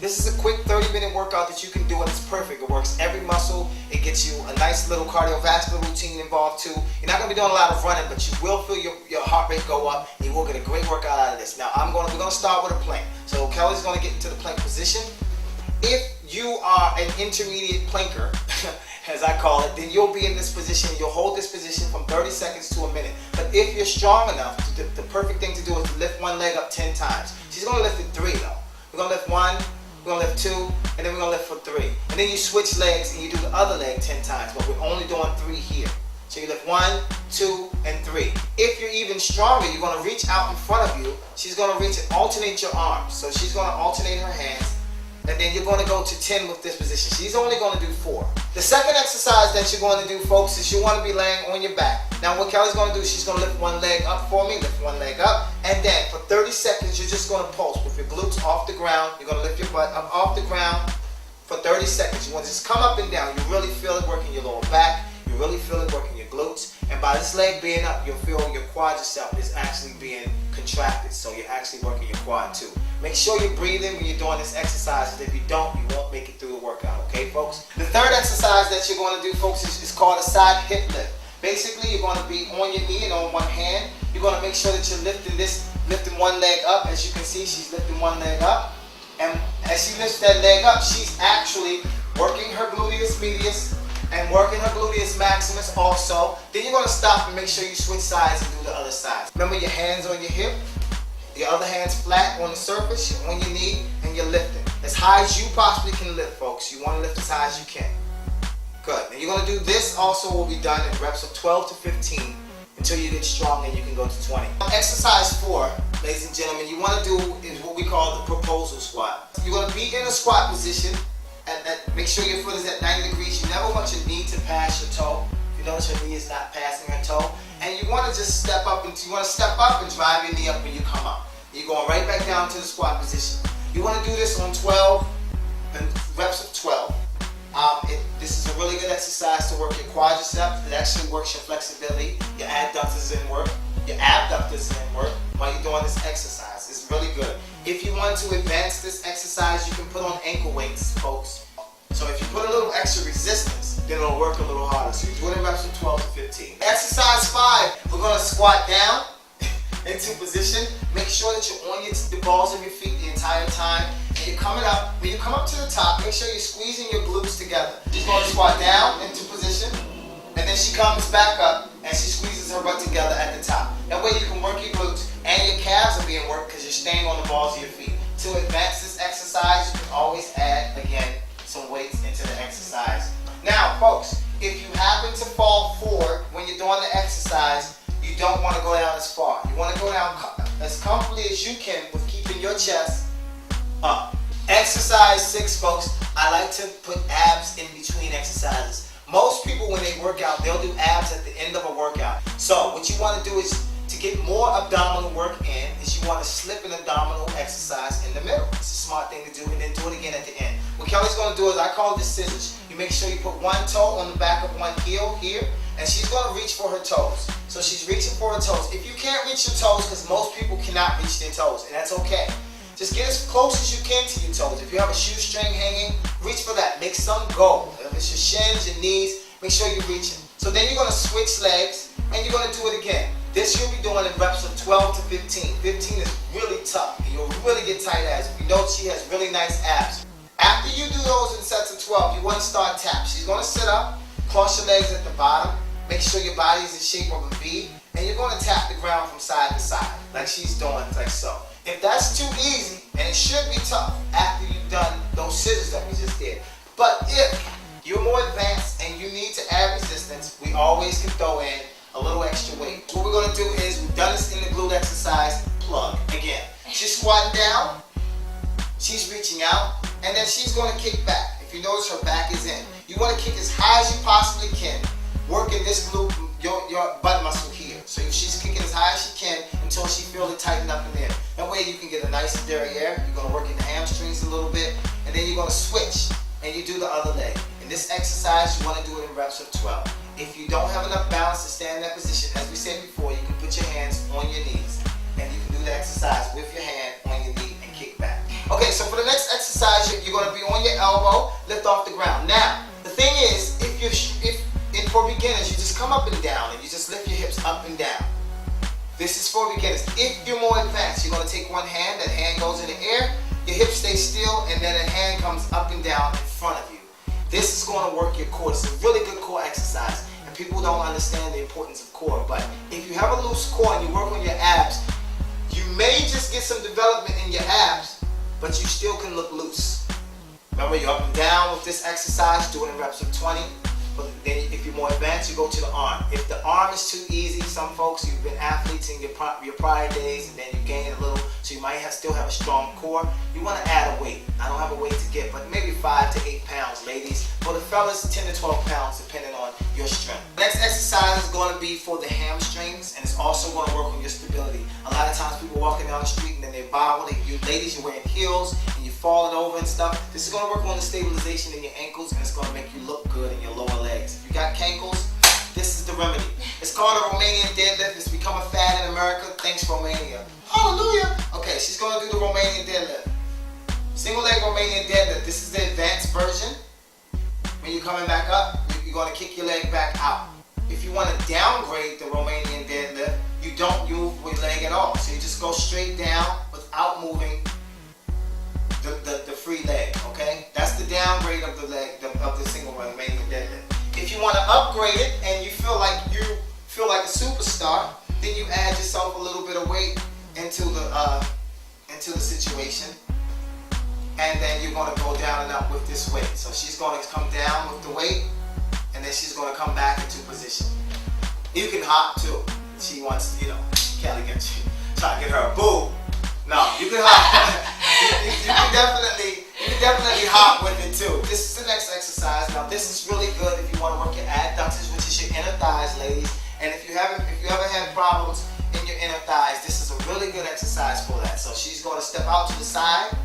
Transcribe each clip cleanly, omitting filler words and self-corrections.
This is a quick 30-minute workout that you can do, and it's perfect. It works every muscle. It gets you a nice little cardiovascular routine involved too. You're not going to be doing a lot of running, but you will feel your heart rate go up, and you will get a great workout out of this. Now, we're going to start with a plank. So Kelly's going to get into the plank position. If you are an intermediate planker, as I call it, then you'll be in this position. You'll hold this position from 30 seconds to a minute. But if you're strong enough, the perfect thing to do is to lift one leg up 10 times. She's going to lift it 3 though. We're going to lift 1, we're going to lift 2, and then we're going to lift for 3. And then you switch legs and you do the other leg 10 times, but we're only doing 3 here. So you lift 1, 2, and 3. If you're even stronger, you're going to reach out in front of you. She's going to reach and alternate your arms. So she's going to alternate her hands. And then you're going to go to 10 with this position. She's only going to do 4. The second exercise that you're going to do, folks, is you want to be laying on your back. Now what Kelly's going to do, she's going to lift one leg up for me, lift one leg up, and then for 30 seconds, you're just going to pulse with your glutes off the ground. You're going to lift your butt up off the ground for 30 seconds. You want to just come up and down. You really feel it working your lower back. You really feel it working your glutes. And by this leg being up, you'll feel your quadricep is actually being contracted. So you're actually working your quad too. Make sure you're breathing when you're doing this exercise. If you don't, you won't make it through the workout. Okay, folks? The third exercise that you're going to do, folks, is called a side hip lift. Basically, you're going to be on your knee and on one hand. You're going to make sure that you're lifting one leg up. As you can see, she's lifting one leg up. And as she lifts that leg up, she's actually working her gluteus medius and working her gluteus maximus also. Then you're going to stop and make sure you switch sides and do the other side. Remember, your hands on your hip, your other hand's flat on the surface, you're on your knee, and you're lifting. As high as you possibly can lift, folks. You want to lift as high as you can. Good. And you're going to do this also will be done in reps of 12 to 15 until you get strong and you can go to 20. Exercise 4, ladies and gentlemen, you want to do is what we call the proposal squat. You're going to be in a squat position. Make sure your foot is at 90 degrees. You never want your knee to pass your toe. If you notice your knee is not passing your toe. And you want to just step up and drive your knee up when you come up. You're going right back down to the squat position. You want to do this on 12 and reps of 12. This is a really good exercise to work your quadriceps. It actually works your flexibility. Your adductors in work. Your abductors in work while you're doing this exercise. It's really good. If you want to advance this exercise, you can put on ankle weights, folks. So if you put a little extra resistance, then it'll work a little harder. So you do it in reps of 12 to 15. Exercise 5, we're going to squat down into position. Make sure that you're on the balls of your feet the entire time. And you're coming up. When you come up to the top, make sure you're squeezing your glutes together. She's going to squat down into position. And then she comes back up and she squeezes her butt together at the top. That way you can work your glutes and your calves are being worked because you're staying on the balls of your feet. To advance this exercise, you can always add, again, some weights into the exercise. Now, folks, if you happen to fall forward when you're doing the exercise, you don't want to go down as far. You want to go down as comfortably as you can with keeping your chest up. Exercise 6, folks, I like to put abs in between exercises. Most people, when they work out, they'll do abs at the end of a workout. So what you want to do is to get more abdominal work in, is you want to slip an abdominal exercise in the middle. It's a smart thing to do, and then do it again at the end. What Kelly's going to do is, I call this scissors. You make sure you put one toe on the back of one heel here, and she's going to reach for her toes. So she's reaching for her toes. If you can't reach your toes, because most people cannot reach their toes, and that's okay. Just get as close as you can to your toes. If you have a shoestring hanging, reach for that. Make some go. If it's your shins, your knees, make sure you're reaching. So then you're going to switch legs, and you're going to do it again. This you'll be doing in reps of 12 to 15. 15 is really tough, and you'll really get tight abs. If you notice, she has really nice abs. After you do those in sets of 12, you want to start taps. She's going to sit up, cross your legs at the bottom, make sure your body is in shape of a V, and you're going to tap the ground from side to side, like she's doing, like so. If that's too easy, and it should be tough after you've done those scissors that we just did, but if you're more advanced and you need to add resistance, we always can throw in a little extra weight. What we're going to do is, we've done this in the glute exercise, plug. Again, she's squatting down, she's reaching out, and then she's going to kick back. If you notice, her back is in. You want to kick as high as you possibly can, working this glute, your butt muscle here. So she's kicking as high as she can until she feels it tighten up in there. That way you can get a nice derriere. You're going to work in the hamstrings a little bit, and then you're going to switch, and you do the other leg. In this exercise, you want to do it in reps of 12. If you don't have enough balance to stand in that position, as we said before, you can put your hands on your knees, and you can do the exercise with your hand on your knee and kick back. Okay, so for the next exercise, ground. Now, the thing is, for beginners, you just come up and down and you just lift your hips up and down. This is for beginners. If you're more advanced, you're going to take one hand, that hand goes in the air, your hips stay still, and then the hand comes up and down in front of you. This is going to work your core. It's a really good core exercise, and people don't understand the importance of core. But if you have a loose core and you work on your abs, you may just get some development in your abs, but you still can look loose. Remember, you're up and down with this exercise, do it in reps of 20. But then if you're more advanced, you go to the arm. If the arm is too easy, some folks, you've been athletes in your prior days, and then you gain a little, so you might still have a strong core. You want to add a weight. I don't have a weight to get, but maybe 5 to 8 pounds, ladies. For the fellas, 10 to 12 pounds, depending on your strength. Next exercise is going to be for the hamstrings, and it's also going to work on your stability. A lot of times people walking down the street and then they bobble. You ladies, you're wearing heels and you're falling over and stuff. This is going to work on the stabilization in your ankles, and it's going to make you look good in your lower legs. If you got cankles, this is the remedy. It's called a Romanian deadlift. It's become a fad in America. Thanks, Romania. Hallelujah. Okay, she's going to do the Romanian deadlift. Single leg Romanian deadlift. This is the advanced version. When you're coming back up, you're going to kick your leg back out. If you want to downgrade the Romanian deadlift, you don't move your leg at all. So you just go straight down without moving the free leg, okay? That's the downgrade of the leg, of the single Romanian deadlift. If you want to upgrade it and you feel like a superstar, then you add yourself a little bit of weight into the situation. And then you're going to go down and up with this weight. So she's going to come down with the weight, and then she's going to come back into position. You can hop too. She wants, Kelly gets you. Try to get her a boo. No, you can hop. you can definitely hop with it too. This is the next exercise. Now this is really good if you want to work your adductors, which is your inner thighs, ladies. And if you ever had problems in your inner thighs, this is a really good exercise for that. So she's going to step out to the side.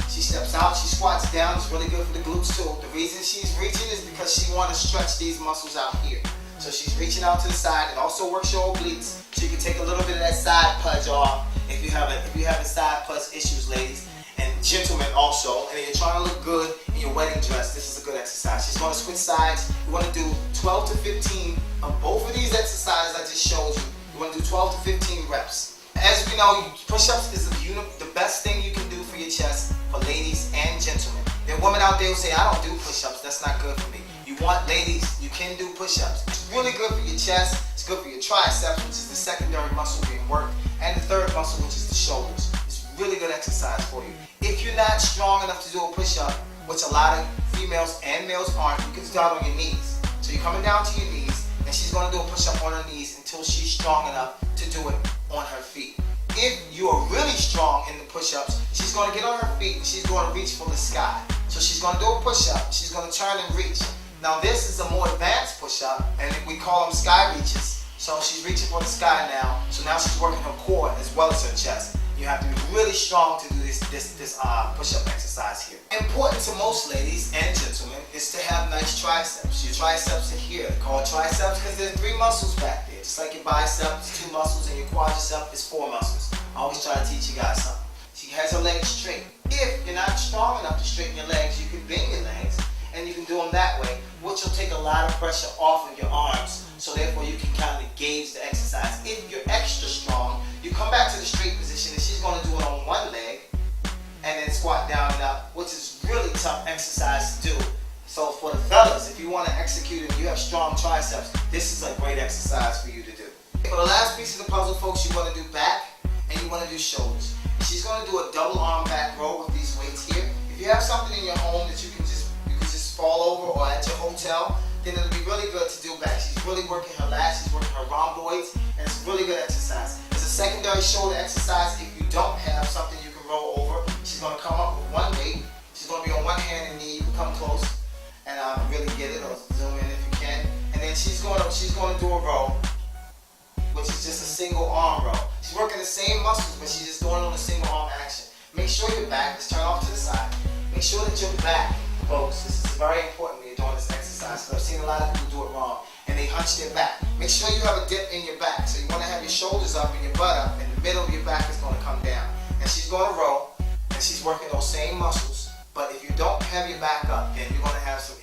She steps out, she squats down. It's really good for the glutes too. The reason she's reaching is because she wants to stretch these muscles out here. So she's reaching out to the side. It also works your obliques, so you can take a little bit of that side pudge off if you're having side pudge issues, ladies, and gentlemen also. And if you're trying to look good in your wedding dress, this is a good exercise. She's going to switch sides. You want to do 12 to 15 of both of these exercises I just showed you. You want to do 12 to 15 reps. As we know, push-ups is the best thing you can do for your chest, for ladies and gentlemen. There are women out there who say, I don't do push-ups, that's not good for me. You want ladies, you can do push-ups. It's really good for your chest, it's good for your triceps, which is the secondary muscle being worked, and the third muscle, which is the shoulders. It's really good exercise for you. If you're not strong enough to do a push-up, which a lot of females and males aren't, you can start on your knees. So you're coming down to your knees, and she's going to do a push-up on her knees until she's strong enough to do it on her feet. If you are really strong in the push-ups, she's going to get on her feet and she's going to reach for the sky. So she's going to do a push-up, she's going to turn and reach. Now this is a more advanced push-up, and we call them sky reaches. So she's reaching for the sky now. So now she's working her core as well as her chest. You have to be really strong to do this push-up exercise here. Important to most ladies and gentlemen is to have nice triceps. Your triceps are here. They're called triceps because there's 3 muscles back there. Just like your biceps, 2 muscles, and your quadricep is 4 muscles. I always try to teach you guys something. She has her legs straight. If you're not strong enough to straighten your legs, you can bend your legs, and you can do them that way, which will take a lot of pressure off of your arms, so therefore you can kind of gauge the exercise. If you're extra strong, you come back to the straight position, and she's going to do it on one leg, and then squat down and up, which is really tough exercise to do. So for the fellas, if you want to execute it and you have strong triceps, this is a great exercise for you to do. For the last piece of the puzzle, folks, you want to do back and you want to do shoulders. She's going to do a double arm back row with these weights here. If you have something in your home that you can just fall over, or at your hotel, then it'll be really good to do back. She's really working her lats, she's working her rhomboids, and it's really good exercise. It's a secondary shoulder exercise. If you don't have something you can roll over, she's going to come up with one weight. She's going to be on one hand and knee. You can come close and really get it, or zoom in if you can. And then she's going to do a row, which is just a single arm row. She's working the same muscles, but she's just doing it on a single arm action. Make sure your back is turned off to the side. Make sure that your back, folks, this is very important when you're doing this exercise, because I've seen a lot of people do it wrong, and they hunch their back. Make sure you have a dip in your back. So you want to have your shoulders up and your butt up, and the middle of your back is going to come down. And she's going to row, and she's working those same muscles. But if you don't have your back up, then you're going to have some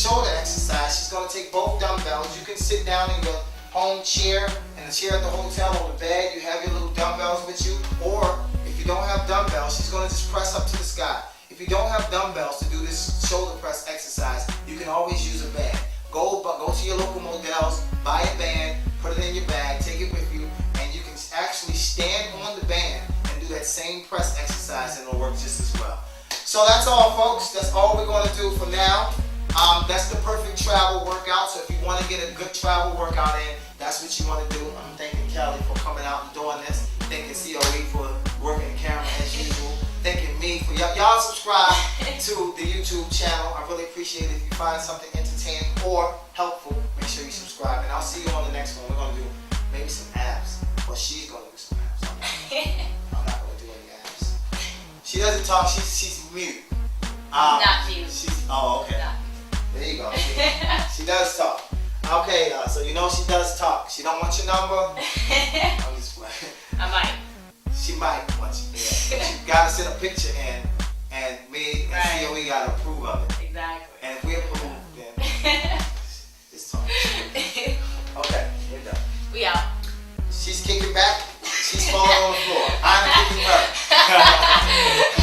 shoulder exercise, she's going to take both dumbbells. You can sit down in your home chair and the chair at the hotel or the bed. You have your little dumbbells with you. Or if you don't have dumbbells, she's going to just press up to the sky. If you don't have dumbbells to do this shoulder press exercise, you can always use a band. Go to your local Models, buy a band, put it in your bag, take it with you, and you can actually stand on the band and do that same press exercise, and it'll work just as well. So that's all, folks. That's all we're going to do for now. That's the perfect travel workout. So if you want to get a good travel workout in, that's what you want to do. I'm thanking Kelly for coming out and doing this. Thanking COE for working the camera as usual. Thanking me for y'all subscribe to the YouTube channel. I really appreciate it. If you find something entertaining or helpful, make sure you subscribe. And I'll see you on the next one. We're going to do maybe some abs. Well, she's going to do some abs. I'm not going to do any abs. She doesn't talk. She's mute. Not mute. Oh, okay. There you go. She does talk. Okay, so you know she does talk. She don't want your number. I'm just playing. I might. She might want you. Yeah. But you gotta send a picture in, and me and COE gotta approve of it. Exactly. And if we approve, then it's talk. Okay, we're done. We out. She's kicking back. She's falling on the floor. I'm kicking her.